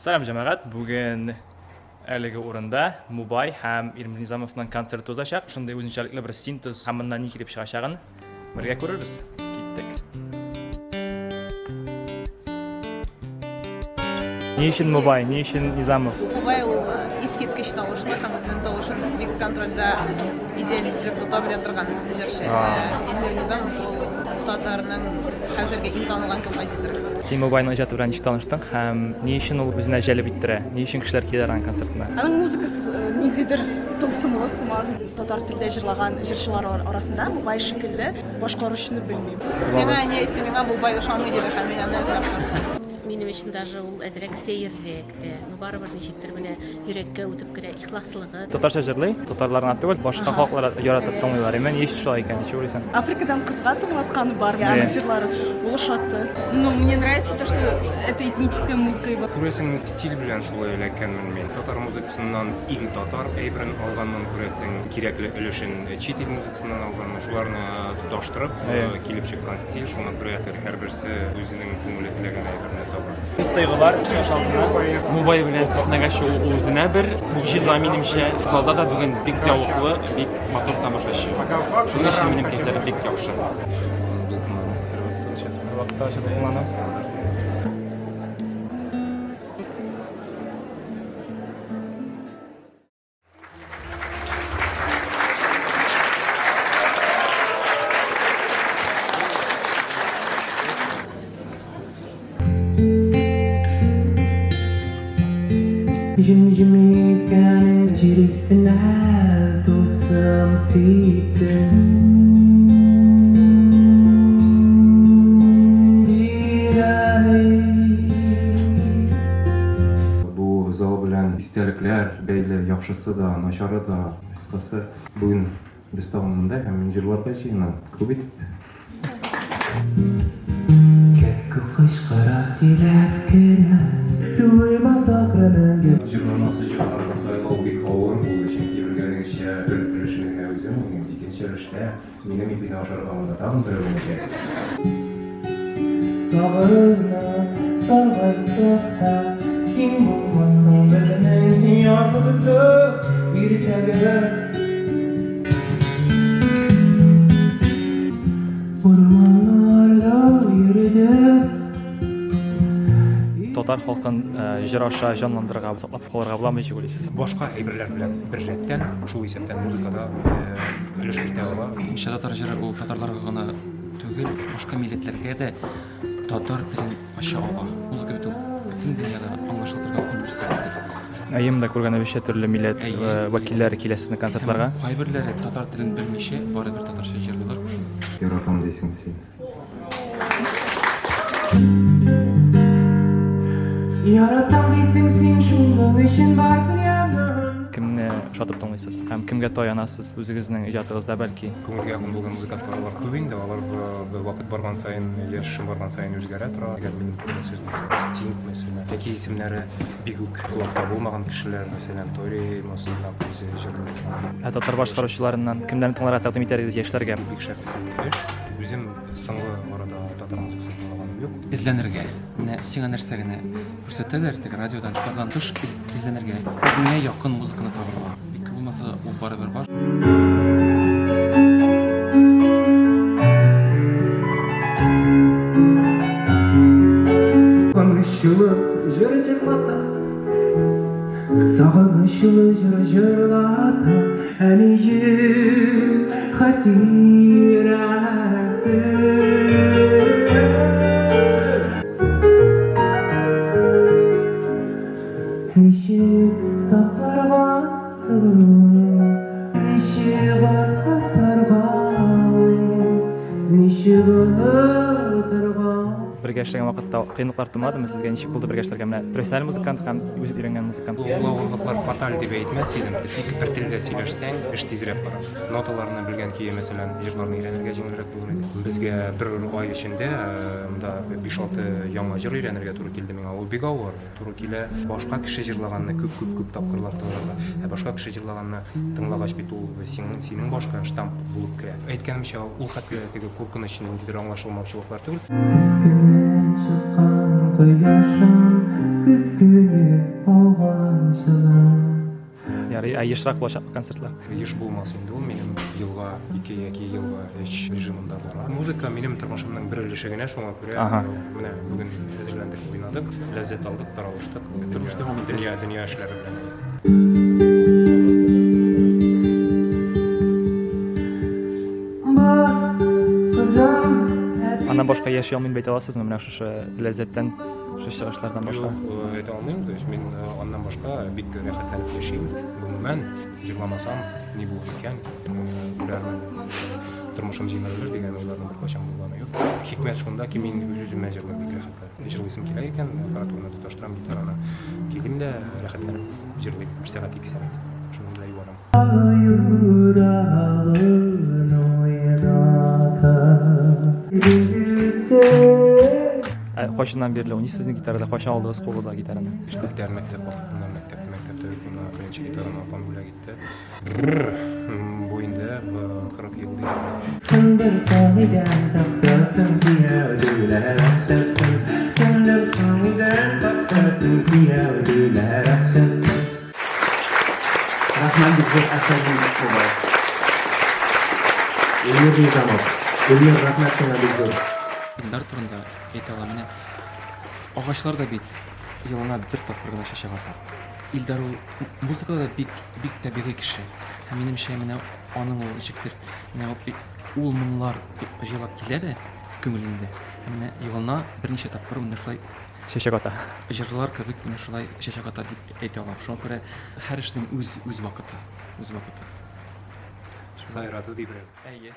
Salam jamoat, bugun әлеге урында Мубай һәм Ирмир Низамовның концерты узачак. Шундай үзенчәлекле бер синтез һәм ни килеп чыгачагын бергә күрербез. Киттек. Ни өчен Мубай, ни өчен Низамов? Мубай ул искиткеч тавышлы һәм үзенең тавышын бик контрольдә идеаль итеп тота белә торган җырчы. Ирмир Низамов ул татарның хәзерге иң танылган композиторы. Син Мубайның иҗаты белән ничек таныштың һәм ни өчен ул үзенә җәлеп иттерә? Ни өчен кешеләр килә аңа концертына? Аның музыкасы ниндидер тылсымлы сыман татар телендә җырлаган җырчылар арасында Мубай шикелле башкаручыны белмим. Миңа не әйтте, миңа Мубай ошамый дип һәм мин аны эзләп. Минем өчен даже ул әзрәк сәерлек, барыбер ничектер менә йөрәккә үтеп керә, ихласлыгы. Татарча җырлый, татарларга түгел, башка халыклар яратып тыңлыйлар. Мен ничек шулай икән, ничек уйлыйсың? Африкадан кызга тыңлатканы бар, аның җырлары ул шатты. Ну, мне нравится то, что это этническая музыка. Күрәсең стиль белән шулай эләккәнмен мин. Татар музыкасыннан иң татар әйберен алганнан күрәсең, кирәкле өлешен чит ил музыкасыннан алганмын. Шуларны тоташтырып килеп чыккан стиль, шуңа күрә һәрберсе үзенең күңеле теләгән әйберне таба. Истайгылар, Мубай белән сәхнәгә чыгу үзенә бер муҗиза минемчә. Залда да бүген бик зәвыклы, бик матур тамашачы. Шуның өчен минем кәйфләрем бик яхшы. Вакытта чыгылманабыз. Yüzüm etken çiristine dostum sittin Bu зал белән истәлекләр, бәйле яхшысы да, начары да, кыскасы бүген без тагын монда һәм җырларга җыенам. Күп итеп. Кәкку кышкыра сирәк кенә Җырланасы җырларга сайлау бик авыр булды, чөнки белгәнегезчә бер өлешне үзем уйныйм, икенче өлештә минем ипине ашарга анда тагын бер өлешчә. Сагына, сагайсакта, син булмасаң безнең яныбызда иртәгә. Урманнарда йөрдем. Татар халкын җыр аша җанландырырга, саклап калырга буламы ничек уйлыйсыз? Башка әйберләр белән бер рәттән шул исәптән музыкада өлеш кертә ала. Мишә татар җыры ул татарларга гына түгел, башка милләтләргә дә татар телен ача ала. Музыка бит ул бөтен дөньяда аңлашылдырган универсаль. Аемда күргәнебезчә төрле милләт вәкилләре килә сезнең концертларга. Кайберләре татар телен белмичә, барыбер татарча җырлыйлар шул. Яратам дисең син. Яратам дисең син шуның өчен бар дөньямны. Кемне ошатып тыңлыйсыз һәм кемгә таянасыз үзегезнең иҗатыгызда бәлки? Күңелгә якын булган музыкантлар күп инде, алар вакыт барган саен, яшь барган саен үзгәрә тора. Әгәр мин сүз Стинг мәсәлән, яки исемнәре бик үк кулакта булмаган кешеләр, мәсәлән, Тори, Мосына, үзе җырлый. Татар башкаручыларыннан кемнәрне тыңларга тәкъдим итәргез яшьләргә? Бик шәп эш. Үзем соңгы арада татар музыкасын тыңлаганым юк. Изләнергә. Менә сиңа нәрсә генә күрсәтәләр, теге радиодан чыгарган төш изләнергә. Үзеңә якын музыканы табырга. Бик булмаса ул барыбер бар. Сагынычлы җыр җырлата, сагынычлы җыр җырлата, әнием хатирәсе. Ничек сакларгансың, ничек атарган, ничек онытырган. Бергә эшләгән вакытта кыенлыклар тумадымы сезгә? Ничек булды бергә эшләргә? Менә профессиональ музыкант һәм үзе өйрәнгән музыкант. Ул авырлыклар фаталь дип әйтмәс идем. Тик бер телдә сөйләшсәң, эш тизрәк бара. Ноталарны белгән көе, мәсәлән, җырларны өйрәнергә җиңелрәк булыр иде. Безгә бер ай эчендә монда 5-6 яңа җыр өйрәнергә туры килде миңа. Ул бик авыр. Туры килә башка кеше җырлаганны күп тапкырлар тыңларга. Башка кеше җырлаганны тыңлагач бит ул синең башка штамп булып керә. Әйткәнемчә, ул хәтле теге куркыныч ниндидер аңлашылмаучылыклар түгел. Күз çıkan kıyaşım Küsküne olgan şılım Яри, ешрак болашак концертлар. Еш булмас инде ул минем елга 2 елга эш режимында бара. Музыка минем тормышымның бер өлеше генә, шуңа күрә менә бүген әзерләндек, уйнадык, ләззәт алдык, таралыштык. Дөнья эшләре белән. Bas kızım Андан башка яши алмыйм бәйтә аласызмы менә шушы ләззәттән, шу чыгышлардан башка? Әйтә алмыйм, то есть мин аннан башка бик рәхәтләнеп яшим. Гомумән җырламасам ни булыр икән? Күрәрмен. Тормышым җиңелер дигән уйларның беркайчан булганы юк. Хикмәт шунда ки мин үз-үземә җырлап бик рәхәтләнеп җырлыйсым килә икән, аппаратураны тоташтырам, гитараны килим дә рәхәтләнеп җырлыйм. 1 сәгать 2 сәгать. Шуны белән юарам. Yüreğin oynata Gülse Кайчаннан бирле уйныйсызмы гитарада? Кайчан алдыгыз кулыда гитараны? Мәктәптә мәктәптә беренче гитараны апам бүләк итте. Бу инде 40 ел дип. Sındır sahiden taktasın Piyadüler akşasın Sındır sahiden taktasın Piyadüler akşasın Rahman Güzel Akşam'ın Mubay Elmir Nizamov Elmir Rahmat sana Güzel Илдар турында әйтә алам. Менә агачлар да бит елына бер тапкыр гына чәчәк ата. Илдар ул музыкада да бик табигый кеше. Һәм минемчә менә аның ул ишектер. Менә ул моңлар җырлап килә дә күңелендә. Менә елына берничә тапкыр менә шулай Чәчәк ата. җырлар кебек менә шулай чәчәк ата дип әйтә алам. Шуңа күрә һәр эшнең үз вакыты. Сайрады дип. Әйе.